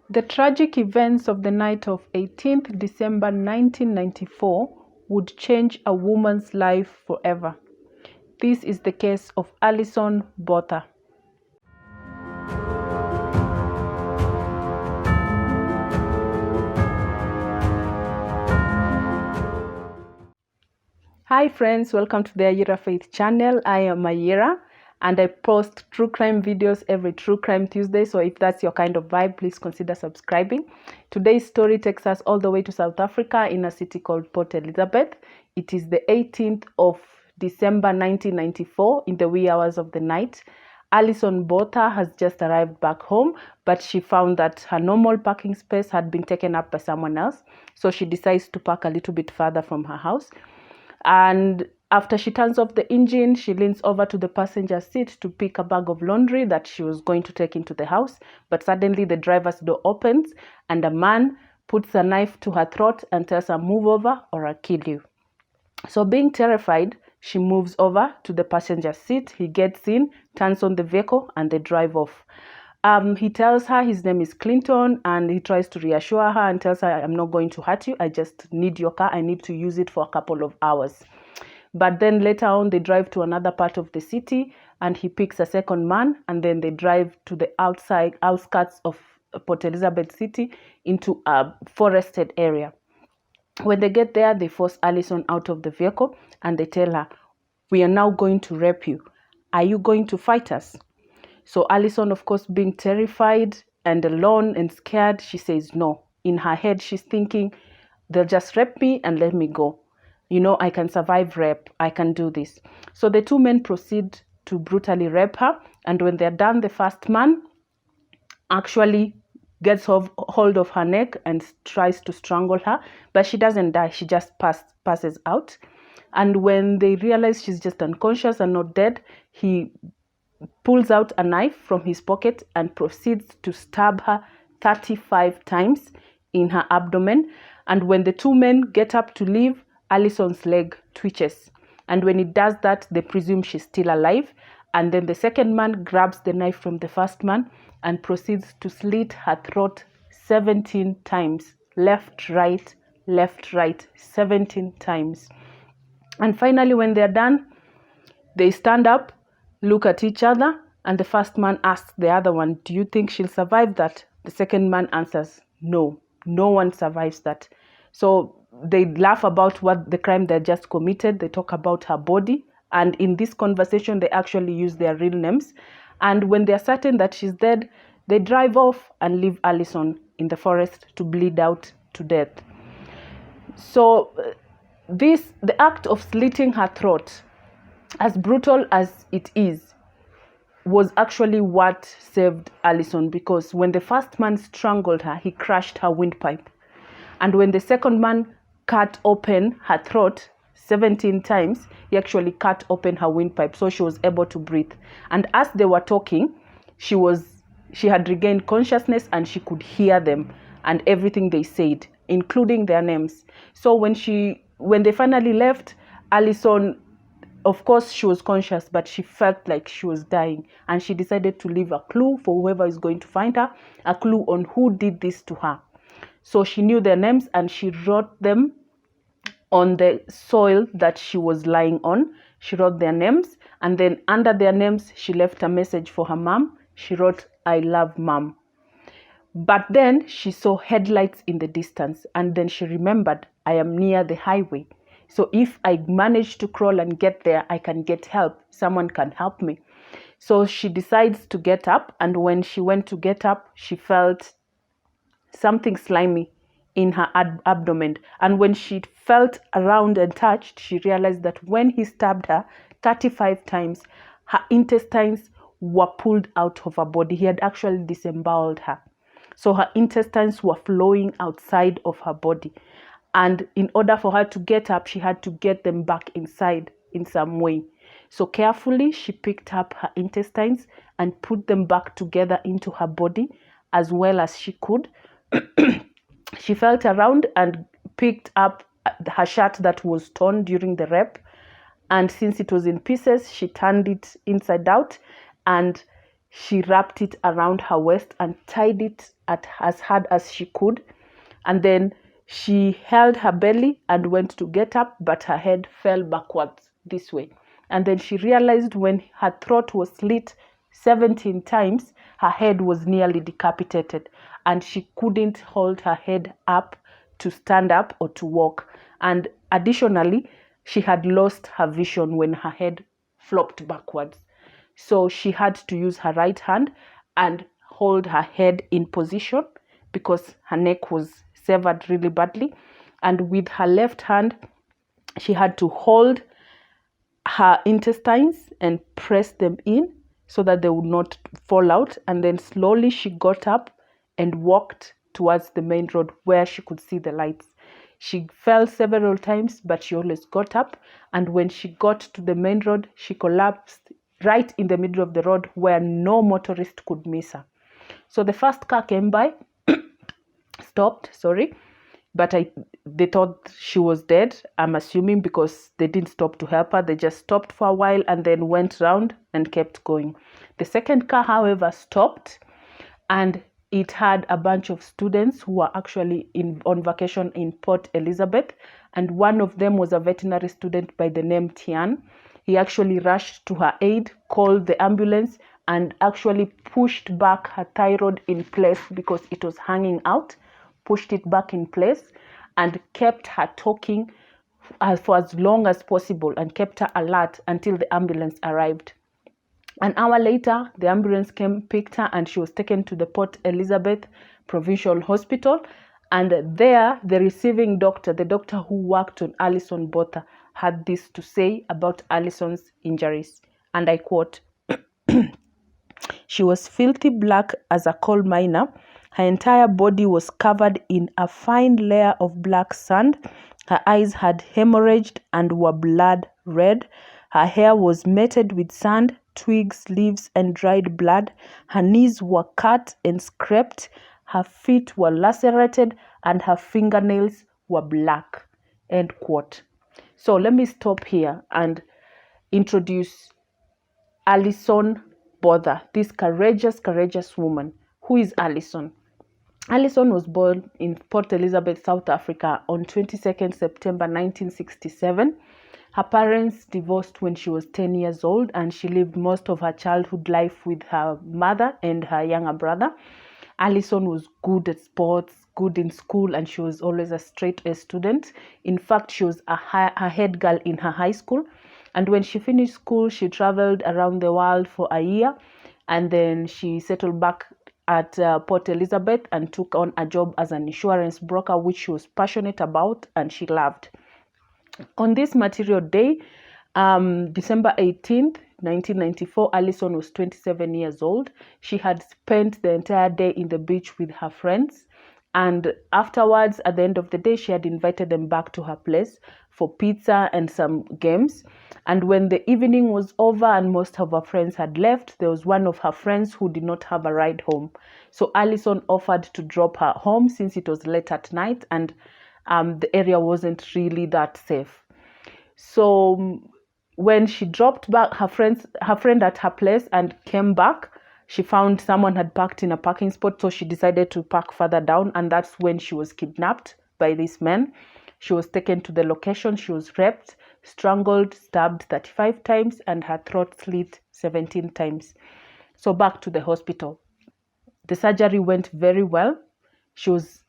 The tragic events of the night of 18th December 1994 would change a woman's life forever. This is the case of Alison Botha. Hi friends, welcome to the Ayira Faith channel. I am Ayira and I post true crime videos every True Crime Tuesday. So if that's your kind of vibe, please consider subscribing. Today's story takes us all the way to South Africa in a city called Port Elizabeth. It is the 18th of December 1994 in the wee hours of the night. Alison Botha has just arrived back home, but she found that her normal parking space had been taken up by someone else. So she decides to park a little bit further from her house. And after she turns off the engine, she leans over to the passenger seat to pick a bag of laundry that she was going to take into the house. But suddenly the driver's door opens and a man puts a knife to her throat and tells her, "Move over or I'll kill you." So being terrified, she moves over to the passenger seat. He gets in, turns on the vehicle, and they drive off. He tells her his name is Clinton, and he tries to reassure her and tells her, "I'm not going to hurt you. I just need your car. I need to use it for a couple of hours." But then later on, they drive to another part of the city and he picks a second man, and then they drive to the outskirts of Port Elizabeth City into a forested area. When they get there, they force Alison out of the vehicle and they tell her, "We are now going to rape you. Are you going to fight us?" So Alison, of course, being terrified and alone and scared, she says no. In her head, she's thinking, they'll just rape me and let me go. You know, I can survive rape. I can do this. So the two men proceed to brutally rape her. And when they're done, the first man actually gets hold of her neck and tries to strangle her. But she doesn't die. She just passes out. And when they realize she's just unconscious and not dead, he pulls out a knife from his pocket and proceeds to stab her 35 times in her abdomen. And when the two men get up to leave, Alison's leg twitches. And when it does that, they presume she's still alive. And then the second man grabs the knife from the first man and proceeds to slit her throat 17 times. Left, right, 17 times. And finally, when they're done, they stand up, look at each other, and the first man asks the other one, "Do you think she'll survive that?" The second man answers, "No, no one survives that." So they laugh about what the crime they just committed. They talk about her body, and in this conversation, they actually use their real names. And when they're certain that she's dead, they drive off and leave Alison in the forest to bleed out to death. So the act of slitting her throat, as brutal as it is, was actually what saved Alison, because when the first man strangled her, he crushed her windpipe. And when the second man cut open her throat 17 times, he actually cut open her windpipe, so she was able to breathe. And as they were talking, she had regained consciousness and she could hear them and everything they said, including their names. So when they finally left, Alison, of course, she was conscious, but she felt like she was dying. And she decided to leave a clue for whoever is going to find her, a clue on who did this to her. So she knew their names and she wrote them on the soil that she was lying on. She wrote their names, and then under their names, she left a message for her mom. She wrote, "I love mom." But then she saw headlights in the distance, and then she remembered, "I am near the highway. So if I manage to crawl and get there, I can get help. Someone can help me." So she decides to get up, and when she went to get up, she felt something slimy in her abdomen. And when she felt around and touched, she realized that when he stabbed her 35 times, her intestines were pulled out of her body. He had actually disemboweled her. So her intestines were flowing outside of her body. And in order for her to get up, she had to get them back inside in some way. So carefully, she picked up her intestines and put them back together into her body as well as she could. She felt around and picked up her shirt that was torn during the rape. And since it was in pieces, she turned it inside out and she wrapped it around her waist and tied it as hard as she could. And then she held her belly and went to get up, but her head fell backwards this way. And then she realized when her throat was slit 17 times, her head was nearly decapitated, and she couldn't hold her head up to stand up or to walk. And additionally, she had lost her vision when her head flopped backwards. So she had to use her right hand and hold her head in position because her neck was severed really badly. And with her left hand, she had to hold her intestines and press them in so that they would not fall out. And then slowly she got up and walked towards the main road where she could see the lights. She fell several times, but she always got up. And when she got to the main road, she collapsed right in the middle of the road where no motorist could miss her. So the first car came by, stopped, but they thought she was dead, I'm assuming, because they didn't stop to help her. They just stopped for a while and then went round and kept going. The second car, however, stopped, and it had a bunch of students who were actually on vacation in Port Elizabeth, and one of them was a veterinary student by the name Tian. He actually rushed to her aid, called the ambulance, and actually pushed back her thyroid in place because it was hanging out, pushed it back in place, and kept her talking for as long as possible and kept her alert until the ambulance arrived. An hour later, the ambulance came, picked her, and she was taken to the Port Elizabeth Provincial Hospital. And there, the receiving doctor, the doctor who worked on Alison Botha, had this to say about Alison's injuries. And I quote, "She was filthy black as a coal miner. Her entire body was covered in a fine layer of black sand. Her eyes had hemorrhaged and were blood red. Her hair was matted with sand, twigs, leaves, and dried blood. Her knees were cut and scraped. Her feet were lacerated, and her fingernails were black." End quote. So let me stop here and introduce Alison Botha, this courageous woman. Who is Alison? Alison was born in Port Elizabeth, South Africa on 22nd September 1967. Her parents divorced when she was 10 years old, and she lived most of her childhood life with her mother and her younger brother. Alison was good at sports, good in school, and she was always a straight A student. In fact, she was a head girl in her high school. And when she finished school, she traveled around the world for a year, and then she settled back at Port Elizabeth and took on a job as an insurance broker, which she was passionate about and she loved. On this material day, December 18th, 1994, Alison was 27 years old. She had spent the entire day in the beach with her friends. And afterwards, at the end of the day, she had invited them back to her place for pizza and some games. And when the evening was over and most of her friends had left, there was one of her friends who did not have a ride home. So Alison offered to drop her home since it was late at night and the area wasn't really that safe. So when she dropped back her friend at her place and came back, she found someone had parked in a parking spot, so she decided to park further down, and that's when she was kidnapped by these men. She was taken to the location. She was raped, strangled, stabbed 35 times, and her throat slit 17 times. So back to the hospital. The surgery went very well. She was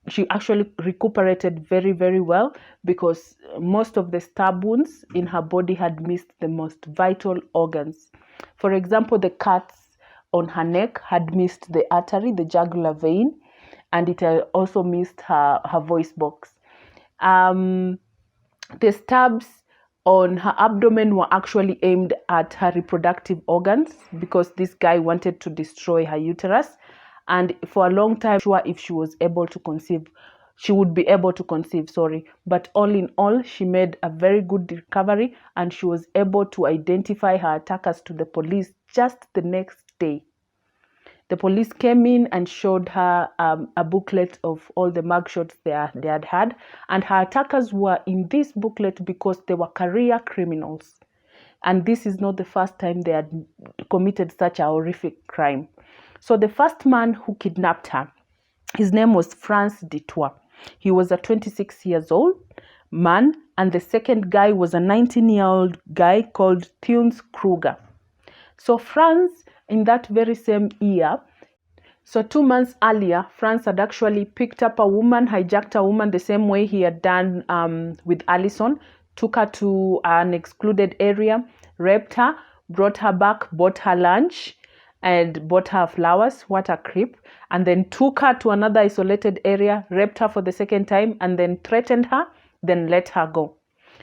she actually recuperated very, very well because most of the stab wounds in her body had missed the most vital organs. For example, the cuts on her neck had missed the artery, the jugular vein, and it also missed her voice box. The stabs on her abdomen were actually aimed at her reproductive organs because this guy wanted to destroy her uterus. And for a long time, sure if she was able to conceive, she would be able to conceive, But all in all, she made a very good recovery and she was able to identify her attackers to the police just the next day. The police came in and showed her a booklet of all the mugshots they had, and her attackers were in this booklet because they were career criminals. And this is not the first time they had committed such a horrific crime. So the first man who kidnapped her, his name was Franz Detour. He was a 26 years old man, and the second guy was a 19-year-old guy called Thunes Kruger. So Franz, in that very same year, so 2 months earlier, Franz had actually picked up a woman, hijacked a woman the same way he had done with Alison, took her to an excluded area, raped her, brought her back, bought her lunch, and bought her flowers. What a creep. And then took her to another isolated area, raped her for the second time, and then threatened her, then let her go.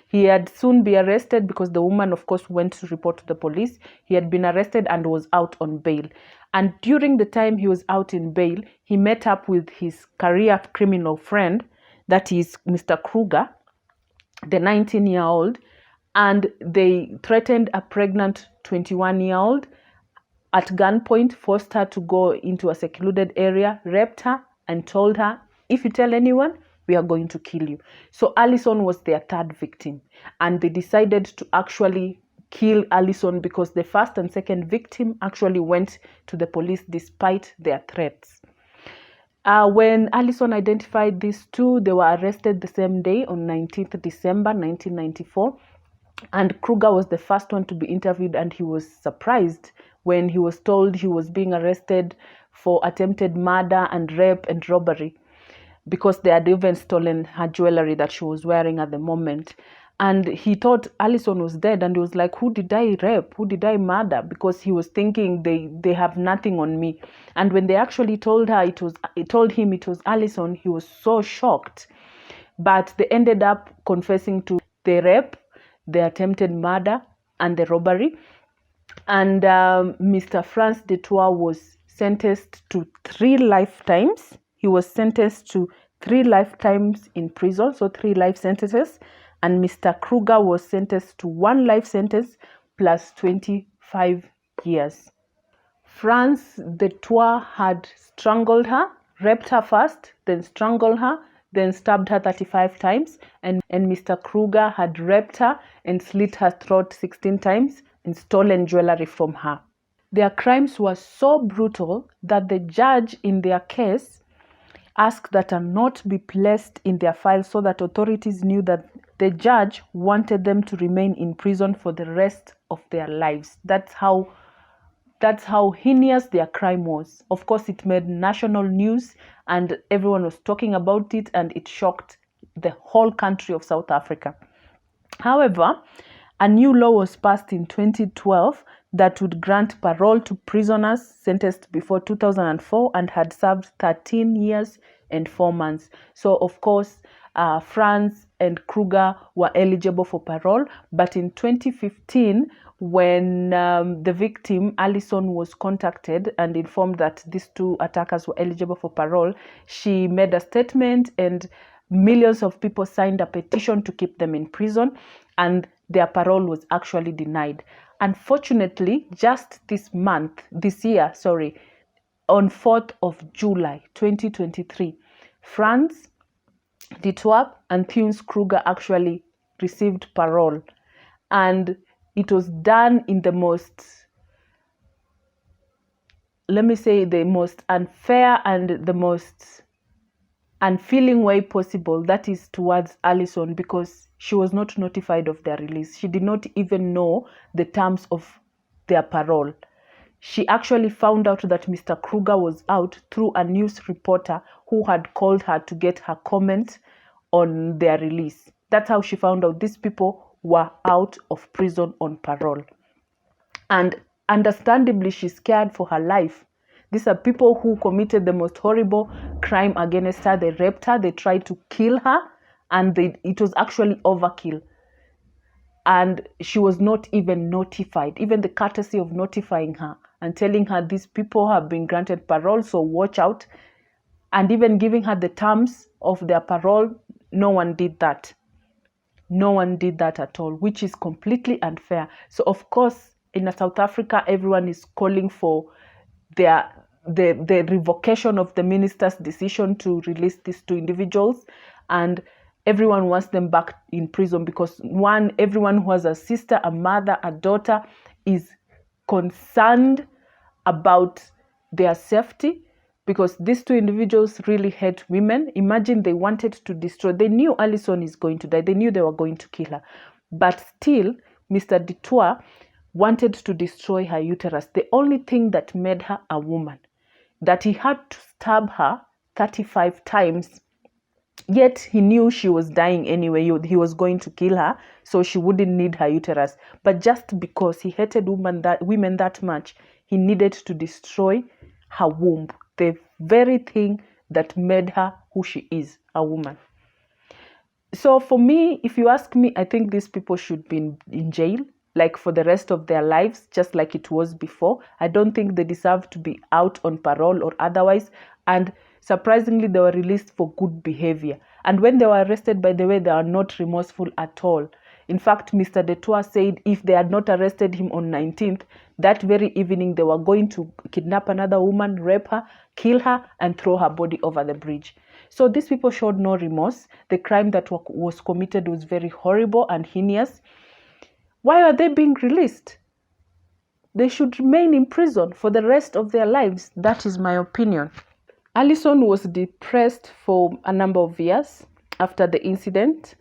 He had soon be arrested because the woman, of course, went to report to the police. He had been arrested and was out on bail. And during the time he was out in bail, he met up with his career criminal friend, that is Mr. Kruger, the 19-year-old, and they threatened a pregnant 21-year-old at gunpoint, forced her to go into a secluded area, raped her, and told her, if you tell anyone, we are going to kill you. So Alison was their third victim, and they decided to actually kill Alison because the first and second victim actually went to the police despite their threats. When Alison identified these two, they were arrested the same day on 19th December 1994. And Kruger was the first one to be interviewed, and he was surprised when he was told he was being arrested for attempted murder and rape and robbery, because they had even stolen her jewelry that she was wearing at the moment. And he thought Alison was dead, and he was like, who did I rape? Who did I murder? Because he was thinking they have nothing on me. And when they actually told him it was Alison, he was so shocked. But they ended up confessing to the rape, the attempted murder, and the robbery. And Mr. Franz Detour was sentenced to 3 lifetimes. He was sentenced to 3 lifetimes in prison, so 3 life sentences. And Mr. Kruger was sentenced to 1 life sentence plus 25 years. Franz Detour had strangled her, raped her first, then strangled her, then stabbed her 35 times. And Mr. Kruger had raped her and slit her throat 16 times and stolen jewelry from her. Their crimes were so brutal that the judge in their case asked that a note be placed in their file so that authorities knew that the judge wanted them to remain in prison for the rest of their lives. That's how heinous their crime was. Of course, it made national news and everyone was talking about it, and it shocked the whole country of South Africa. However, a new law was passed in 2012 that would grant parole to prisoners sentenced before 2004 and had served 13 years and 4 months. So, of course, Franz and Kruger were eligible for parole. But in 2015, when the victim, Alison, was contacted and informed that these 2 attackers were eligible for parole, she made a statement, and millions of people signed a petition to keep them in prison, and their parole was actually denied. Unfortunately, just this year, on 4th of July 2023, Franz Detour and Thunes Kruger actually received parole, and it was done in the most, the most unfair and the most unfeeling way possible, that is towards Alison, because she was not notified of their release. She did not even know the terms of their parole. She actually found out that Mr. Kruger was out through a news reporter who had called her to get her comment on their release. That's how she found out these people were out of prison on parole. And understandably, she's scared for her life. These are people who committed the most horrible crime against her. They raped her, they tried to kill her, and it was actually overkill. And she was not even notified, even the courtesy of notifying her and telling her these people have been granted parole, so watch out. And even giving her the terms of their parole, no one did that. No one did that at all, which is completely unfair. So, of course, in South Africa, everyone is calling for the revocation of the minister's decision to release these 2 individuals. And everyone wants them back in prison because everyone who has a sister, a mother, a daughter is concerned about their safety, because these two individuals really hate women. Imagine they wanted to destroy. They knew Alison is going to die. They knew they were going to kill her. But still, Mr. Detour wanted to destroy her uterus. The only thing that made her a woman, that he had to stab her 35 times. Yet he knew she was dying anyway. He was going to kill her, so she wouldn't need her uterus. But just because he hated women that much, he needed to destroy her womb, the very thing that made her who she is, a woman. So for me, if you ask me, I think these people should be in jail, like for the rest of their lives, just like it was before. I don't think they deserve to be out on parole or otherwise. And surprisingly, they were released for good behavior. And when they were arrested, by the way, they are not remorseful at all. In fact, Mr. Detour said if they had not arrested him on 19th, that very evening they were going to kidnap another woman, rape her, kill her, and throw her body over the bridge. So these people showed no remorse. The crime that was committed was very horrible and heinous. Why are they being released? They should remain in prison for the rest of their lives. That is my opinion. Alison was depressed for a number of years after the incident.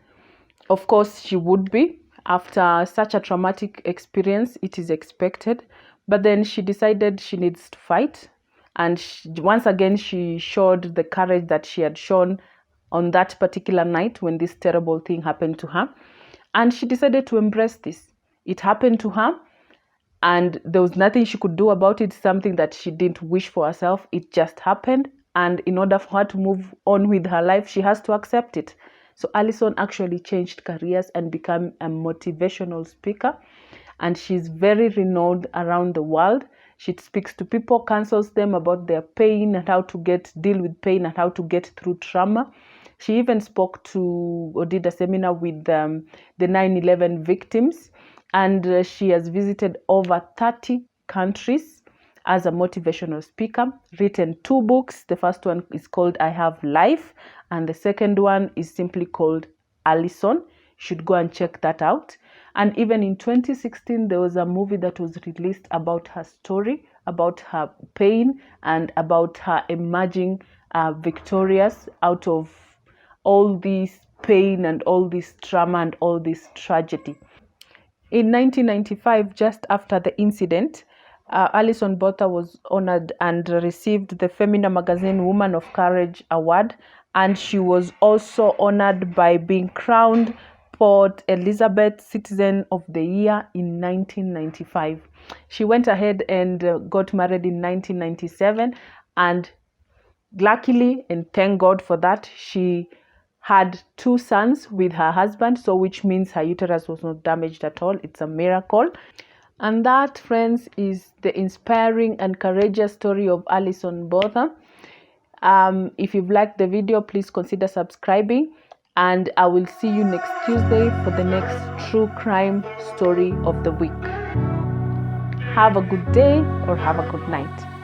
Of course, she would be. After such a traumatic experience, it is expected. But then she decided she needs to fight. And once again, she showed the courage that she had shown on that particular night when this terrible thing happened to her. And she decided to embrace this. It happened to her, and there was nothing she could do about it, something that she didn't wish for herself. It just happened. And in order for her to move on with her life, she has to accept it. So Alison actually changed careers and became a motivational speaker. And she's very renowned around the world. She speaks to people, counsels them about their pain and how to deal with pain and how to get through trauma. She even spoke to or did a seminar with the 9/11 victims. And she has visited over 30 countries as a motivational speaker, written 2 books. The first one is called I Have Life, and the second one is simply called Alison. You should go and check that out. And even in 2016, there was a movie that was released about her story, about her pain, and about her emerging victorious out of all this pain and all this trauma and all this tragedy. In 1995, just after the incident, Alison Botha was honored and received the Femina Magazine Woman of Courage Award. And she was also honored by being crowned Port Elizabeth Citizen of the Year in 1995. She went ahead and got married in 1997. And luckily, and thank God for that, she had 2 sons with her husband, so which means her uterus was not damaged at all. It's a miracle. And that, friends, is the inspiring and courageous story of Alison Botha. If you've liked the video, please consider subscribing, and I will see you next Tuesday for the next true crime story of the week. Have a good day or have a good night.